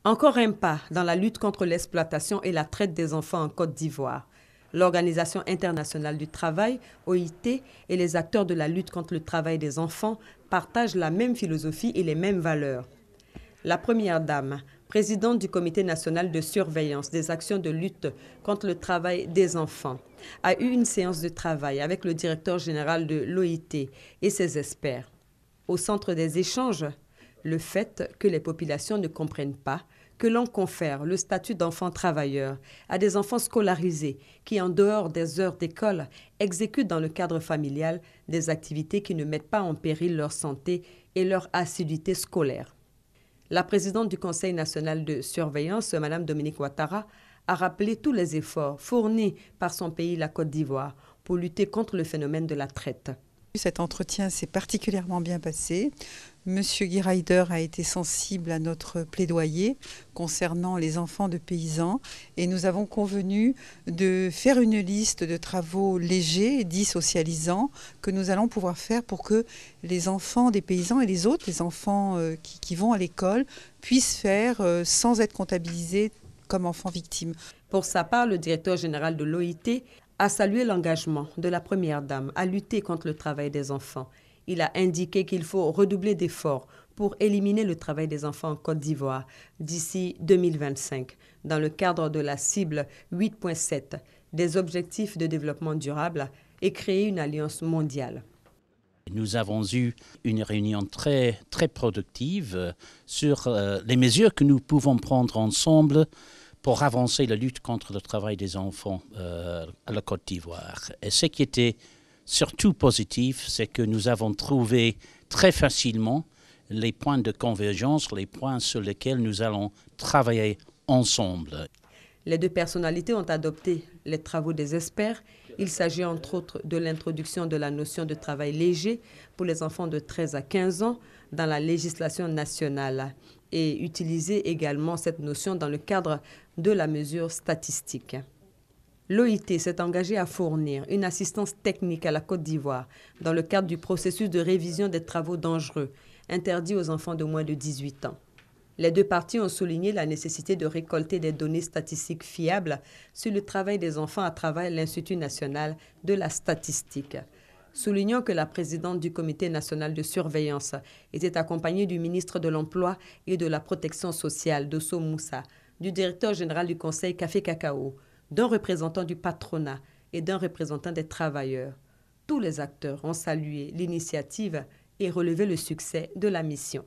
Encore un pas dans la lutte contre l'exploitation et la traite des enfants en Côte d'Ivoire. L'Organisation internationale du travail, OIT, et les acteurs de la lutte contre le travail des enfants partagent la même philosophie et les mêmes valeurs. La première dame, présidente du Comité national de surveillance des actions de lutte contre le travail des enfants, a eu une séance de travail avec le directeur général de l'OIT et ses experts. Au centre des échanges, le fait que les populations ne comprennent pas que l'on confère le statut d'enfant travailleur à des enfants scolarisés qui, en dehors des heures d'école, exécutent dans le cadre familial des activités qui ne mettent pas en péril leur santé et leur assiduité scolaire. La présidente du Conseil national de surveillance, Mme Dominique Ouattara, a rappelé tous les efforts fournis par son pays, la Côte d'Ivoire, pour lutter contre le phénomène de la traite. Cet entretien s'est particulièrement bien passé. Monsieur Guy Ryder a été sensible à notre plaidoyer concernant les enfants de paysans et nous avons convenu de faire une liste de travaux légers, dits socialisants, que nous allons pouvoir faire pour que les enfants des paysans et les autres, les enfants qui vont à l'école, puissent faire sans être comptabilisés comme enfants victimes. Pour sa part, le directeur général de l'OIT a salué l'engagement de la Première Dame à lutter contre le travail des enfants. Il a indiqué qu'il faut redoubler d'efforts pour éliminer le travail des enfants en Côte d'Ivoire d'ici 2025, dans le cadre de la cible 8.7 des objectifs de développement durable et créer une alliance mondiale. Nous avons eu une réunion très productive sur les mesures que nous pouvons prendre ensemble pour avancer la lutte contre le travail des enfants à la Côte d'Ivoire. Et ce qui était surtout positif, c'est que nous avons trouvé très facilement les points de convergence, les points sur lesquels nous allons travailler ensemble. Les deux personnalités ont adopté les travaux des experts. Il s'agit entre autres de l'introduction de la notion de travail léger pour les enfants de 13 à 15 ans dans la législation nationale et utiliser également cette notion dans le cadre de la mesure statistique. L'OIT s'est engagé à fournir une assistance technique à la Côte d'Ivoire dans le cadre du processus de révision des travaux dangereux interdits aux enfants de moins de 18 ans. Les deux parties ont souligné la nécessité de récolter des données statistiques fiables sur le travail des enfants à travers l'Institut national de la statistique. Soulignons que la présidente du Comité national de surveillance était accompagnée du ministre de l'Emploi et de la Protection sociale, Dosso Moussa, du directeur général du Conseil Café Cacao, d'un représentant du patronat et d'un représentant des travailleurs. Tous les acteurs ont salué l'initiative et relevé le succès de la mission.